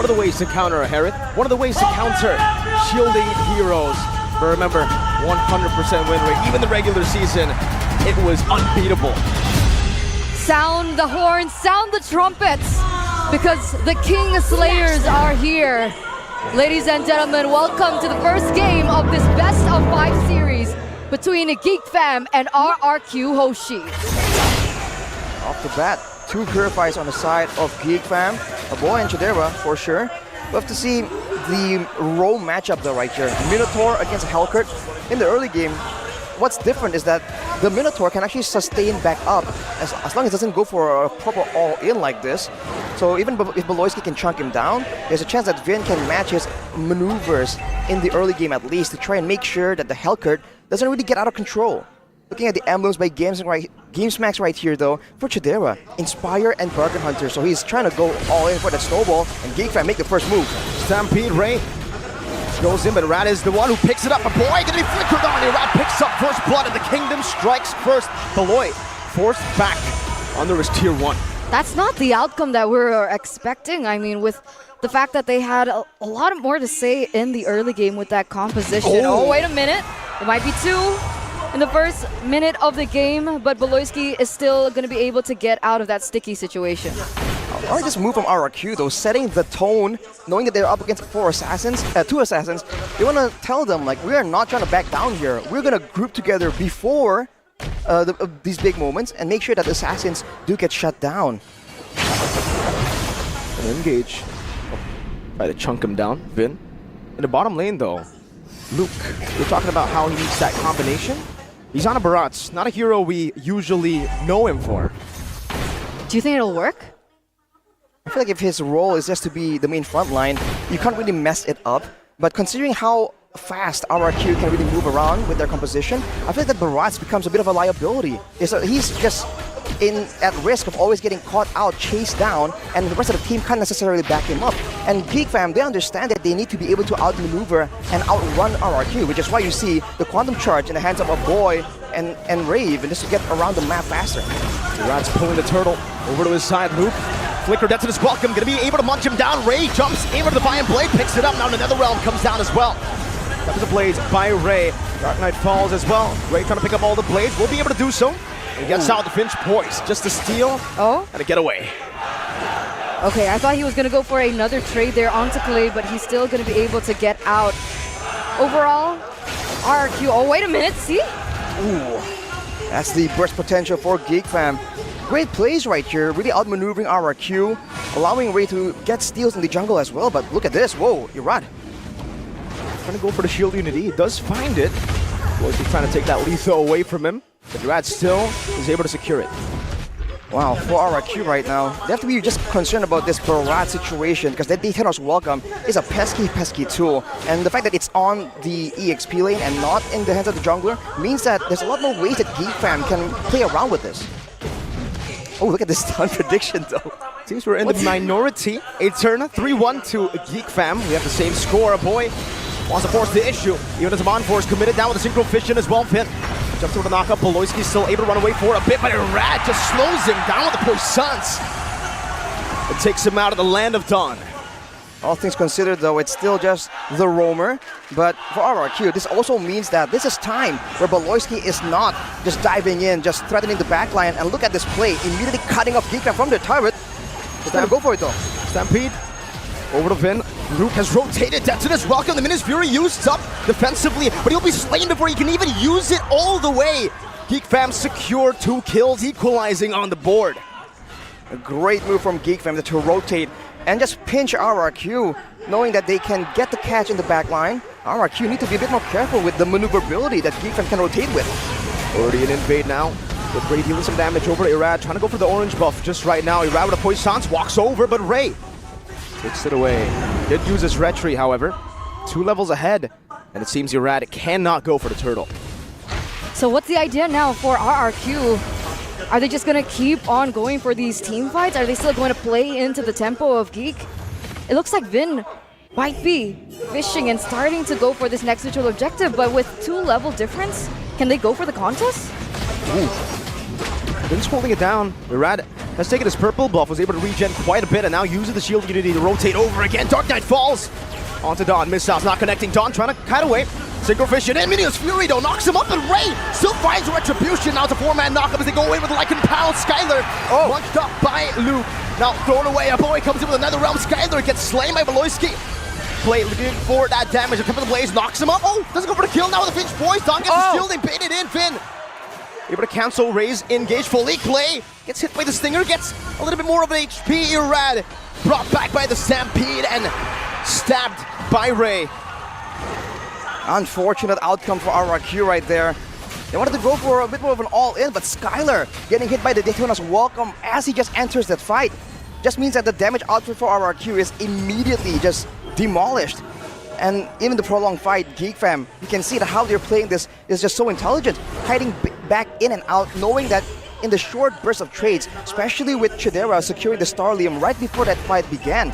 One of the ways to counter a Herod, one of the ways to counter shielding heroes. But remember, 100% win rate. Even the regular season, it was unbeatable. Sound the horns, sound the trumpets, because the King Slayers are here. Ladies and gentlemen, welcome to the first game of this best of 5 series between Geek Fam and RRQ Hoshi. Off the bat, 2 purifiers on the side of Geek Fam, a boy and Chidera for sure. We'll have to see the role matchup though right here. Minotaur against Hellcurt. In the early game, what's different is that the Minotaur can actually sustain back up as long as it doesn't go for a proper all-in like this. So even if Beloyski can chunk him down, there's a chance that Vin can match his maneuvers in the early game at least to try and make sure that the Hellcurt doesn't really get out of control. Looking at the emblems by GameSmax right here though, for Chidera, Inspire and Bargain Hunter. So he's trying to go all in for that snowball, and Geek Fam make the first move. Stampede, Ray goes in, but Rad is the one who picks it up. But boy, gonna be flickered on. Rad picks up first blood, and the Kingdom strikes first. Beloy forced back under his tier 1. That's not the outcome that we were expecting. I mean, with the fact that they had a lot more to say in the early game with that composition. Oh, wait a minute. It might be 2 in the first minute of the game, but Beloyski is still going to be able to get out of that sticky situation. I like this move from RRQ though, setting the tone, knowing that they're up against 2 assassins. They want to tell them, like, we are not trying to back down here. We're going to group together before these big moments and make sure that the assassins do get shut down. Engage. Try to chunk him down, Vin. In the bottom lane though, Luke, we're talking about how he needs that combination. He's on a Barats, not a hero we usually know him for. Do you think it'll work? I feel like if his role is just to be the main front line, you can't really mess it up. But considering how fast RRQ can really move around with their composition, I feel like that Barats becomes a bit of a liability. He's just at risk of always getting caught out, chased down, and the rest of the team can't necessarily back him up. And Geek Fam, they understand that they need to be able to outmaneuver and outrun RRQ, which is why you see the Quantum Charge in the hands of a boy and Rave, and just to get around the map faster. Rad's pulling the turtle over to his side. Luke, flicker death to his welcome, gonna be able to munch him down. Ray jumps in with the Defiant Blade, picks it up. Now another realm comes down as well. That was the blades by Ray. Dark Knight falls as well. Ray trying to pick up all the blades, will be able to do so. He gets out the Finch poised, just to steal and to get away. Okay, I thought he was going to go for another trade there onto Clay, but he's still going to be able to get out. Overall, RRQ, oh wait a minute, see? Ooh, that's the burst potential for Geek Fam. Great plays right here, really outmaneuvering RRQ, allowing Ray to get steals in the jungle as well, but look at this, whoa, Irad. Trying to go for the shield unity, he does find it. Boys trying to take that lethal away from him, but Rad still is able to secure it. Wow, for RRQ right now, they have to be just concerned about this Barat situation because that Daytona's Welcome is a pesky tool. And the fact that it's on the EXP lane and not in the hands of the jungler means that there's a lot more ways that Geek Fam can play around with this. Oh, look at this stun prediction though. Seems we're in the minority. Eterna 3-1 to Geek Fam. We have the same score. A boy wants to force the issue. Even as a Monforce committed down with a synchro fission as well. Finn jumps over the knockup. Beloyski's still able to run away for a bit, but Rad just slows him down with the Poissons. It takes him out of the land of Dawn. All things considered though, it's still just the roamer. But for RRQ, this also means that this is time where Beloyski is not just diving in, just threatening the backline. And look at this play, immediately cutting off Geek Fam from their turret. He's gonna go for it though. Stampede over to Vin. Luke has rotated. Death to this welcome. The Minus Fury used up defensively, but he'll be slain before he can even use it all the way. Geek Fam secured 2 kills, equalizing on the board. A great move from Geek Fam to rotate and just pinch RRQ, knowing that they can get the catch in the back line. RRQ need to be a bit more careful with the maneuverability that Geek Fam can rotate with. Already an invade now, with Ray dealing some damage over to Irad, trying to go for the orange buff just right now. Irad with a Poissons walks over, but Ray takes it away. Did use his retry, however. 2 levels ahead, and it seems Irad cannot go for the turtle. So what's the idea now for RRQ? Are they just going to keep on going for these team fights? Are they still going to play into the tempo of Geek? It looks like Vin might be fishing and starting to go for this next neutral objective, but with 2 level difference, can they go for the contest? Ooh. Vin's holding it down. Irad has taken his purple buff, was able to regen quite a bit, and now using the shield unity to rotate over again. Dark Knight falls onto Dawn. Missiles not connecting. Dawn trying to kite away. Synchrofish in. Minions Fury though knocks him up, and Ray still finds Retribution. Now it's a 4-man knockup as they go away with like Pound. Skylar bunched up by Luke. Now thrown away. A boy comes in with another realm. Skylar gets slain by Valoisky. Play looking for that damage. The tip of the blaze knocks him up. Oh, doesn't go for the kill now with the Finch boys. Dawn gets the shield. They bait it in. Finn able to cancel Ray's engage fully. Clay gets hit by the Stinger. Gets a little bit more of an HP. Irad brought back by the Stampede and stabbed by Ray. Unfortunate outcome for RRQ right there. They wanted to go for a bit more of an all-in, but Skylar getting hit by the Daytona's welcome as he just enters that fight. Just means that the damage output for RRQ is immediately just demolished. And even the prolonged fight, Geek fam, you can see that how they're playing this is just so intelligent. Hiding back in and out, knowing that in the short burst of trades, especially with Chidera securing the Starlium right before that fight began,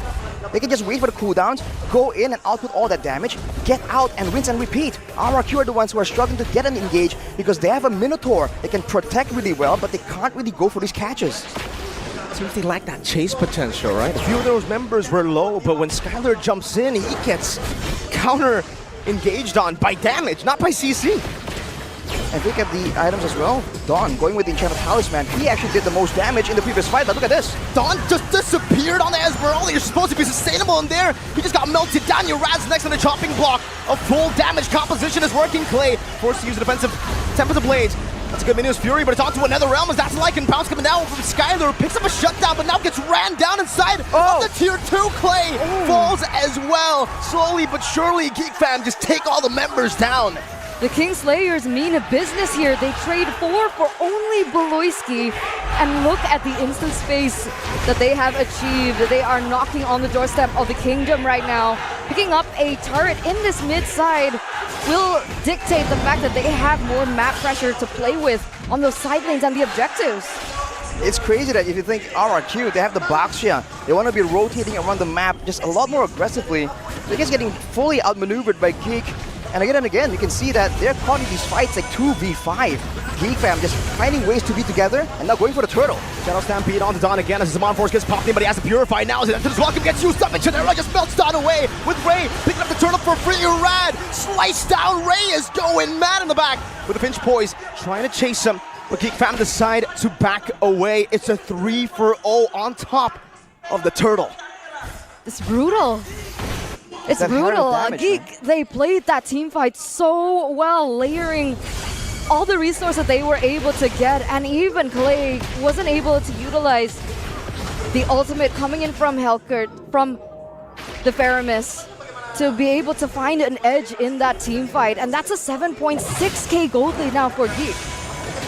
they can just wait for the cooldowns, go in and output all that damage, get out and rinse and repeat. RRQ are the ones who are struggling to get an engage because they have a Minotaur. They can protect really well, but they can't really go for these catches. Seems they lack that chase potential, right? A few of those members were low, but when Skylar jumps in, he gets counter-engaged on by damage, not by CC. And look at the items as well. Dawn going with the Enchanted Talisman. He actually did the most damage in the previous fight, but look at this. Dawn just disappeared on the Esmeralda. You're supposed to be sustainable in there. He just got melted down. Rad's next on the chopping block. A full damage composition is working. Clay forced to use the defensive Tempest of Blades. That's a good Minions Fury, but it's on to another realm as that's like and Pounce coming down from Skylar. Picks up a shutdown, but now gets ran down inside of the tier 2. Clay falls as well. Slowly but surely, Geek fam just take all the members down. The Kingslayers mean a business here. They trade 4 for only Beloisky. And look at the instant space that they have achieved. They are knocking on the doorstep of the kingdom right now. Picking up a turret in this mid side will dictate the fact that they have more map pressure to play with on those side lanes and the objectives. It's crazy that if you think RRQ, they have the box here. They want to be rotating around the map just a lot more aggressively. They're just getting fully outmaneuvered by Geek. And again, you can see that they're caught in these fights like 2v5. Geek fam just finding ways to be together and now going for the turtle. Shadow Stampede onto Dawn again as Zaman Force gets popped in, but he has to purify now as his welcome gets used up and Chidera just melts Dawn away with Ray picking up the turtle for free. Rad sliced down. Ray is going mad in the back with the Finch Poise trying to chase him, but Geek fam decide to back away. It's a 3-0 on top of the turtle. It's brutal. It's brutal. Geek, they played that team fight so well, layering all the resources they were able to get, and even Clay wasn't able to utilize the ultimate coming in from Helkert, from the Faramis, to be able to find an edge in that team fight, and that's a 7.6k gold lead now for Geek.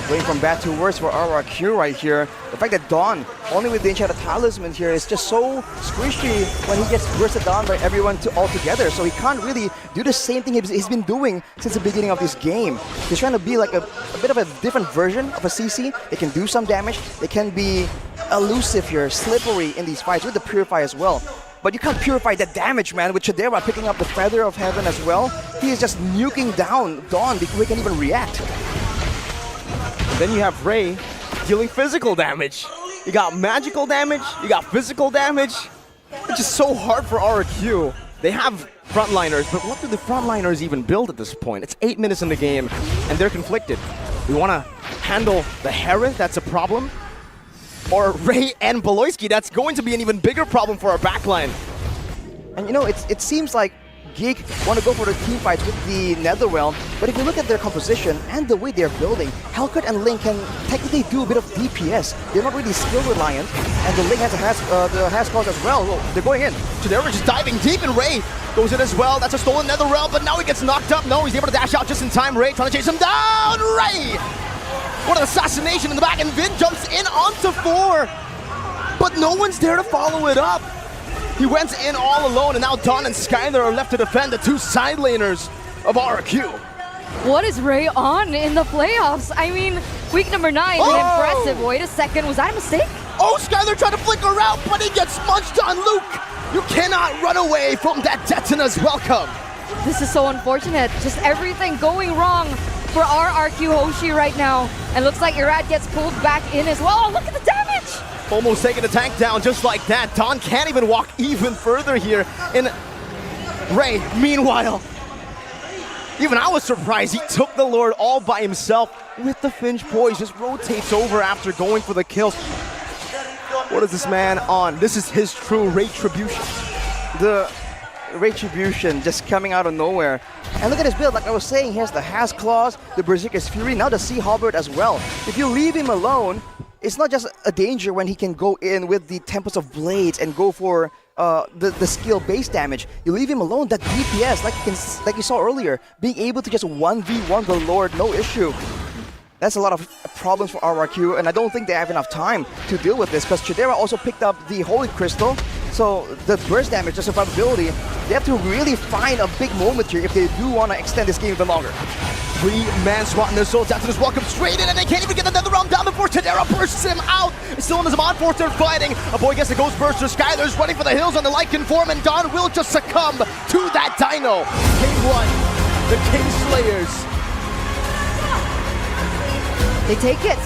Going from bad to worse for RRQ right here. The fact that Dawn, only with the Enchanted Talisman here, is just so squishy when he gets bursted down by everyone altogether. So he can't really do the same thing he's been doing since the beginning of this game. He's trying to be like a bit of a different version of a CC. They can do some damage. They can be elusive here, slippery in these fights with the Purify as well. But you can't purify that damage, man, with Chidera picking up the Feather of Heaven as well. He is just nuking down Dawn before he can even react. Then you have Ray dealing physical damage. You got magical damage, you got physical damage. It's just so hard for RRQ. They have frontliners, but what do the frontliners even build at this point? It's 8 minutes in the game, and they're conflicted. We want to handle the Hereth, that's a problem. Or Ray and Beloisky, that's going to be an even bigger problem for our backline. And you know, it seems like Geek want to go for the team fights with the Netherrealm, but if you look at their composition and the way they're building, Helkert and Link can technically do a bit of DPS. They're not really skill reliant, and the Link has the Hasil as well. Oh, they're going in. Chidera just diving deep, and Ray goes in as well. That's a stolen Netherrealm, but now he gets knocked up. No, he's able to dash out just in time. Ray trying to chase him down. Ray! What an assassination in the back, and Vin jumps in onto 4, but no one's there to follow it up. He went in all alone, and now Dawn and Skylar are left to defend the 2 side laners of RRQ. What is Ray on in the playoffs? I mean, week number 9, impressive. Wait a second, was that a mistake? Oh, Skylar tried to flicker out, but he gets munched on. Luke, you cannot run away from that Detina's welcome. This is so unfortunate. Just everything going wrong for RRQ Hoshi right now. And looks like Irad gets pulled back in as well. Oh, look at the damage! Almost taking the tank down just like that. Don can't even walk even further here. And Ray, meanwhile, even I was surprised. He took the Lord all by himself with the Finch poise. Just rotates over after going for the kills. What is this man on? This is his true Retribution. The Retribution just coming out of nowhere. And look at his build, like I was saying, he has the Has Claws, the Berserker's Fury, now the Sea Halberd as well. If you leave him alone, it's not just a danger when he can go in with the Tempest of Blades and go for the skill base damage. You leave him alone, that DPS, like you saw earlier, being able to just 1v1 the Lord, no issue. That's a lot of problems for RRQ, and I don't think they have enough time to deal with this, because Chidera also picked up the Holy Crystal, so the burst damage, the survivability, they have to really find a big moment here if they do want to extend this game even longer. Three-man SWAT in their souls after this welcome straight in, and they can't even get another round down before Chidera bursts him out. Still in his mod force, they're fighting. A boy gets the Ghost Burster. Skylar's running for the hills on the Lycan form, and Don will just succumb to that Dino. K1, the King Slayers. They take it.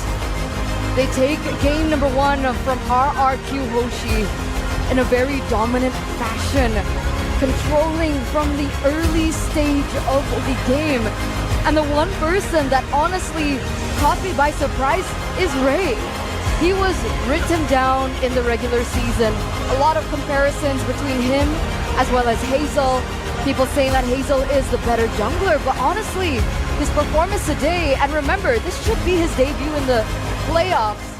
They take game number 1 from RRQ Hoshi in a very dominant fashion, controlling from the early stage of the game. And the one person that honestly caught me by surprise is Ray. He was written down in the regular season. A lot of comparisons between him as well as Hasil. People saying that Hasil is the better jungler, but honestly, his performance today, and remember, this should be his debut in the playoffs.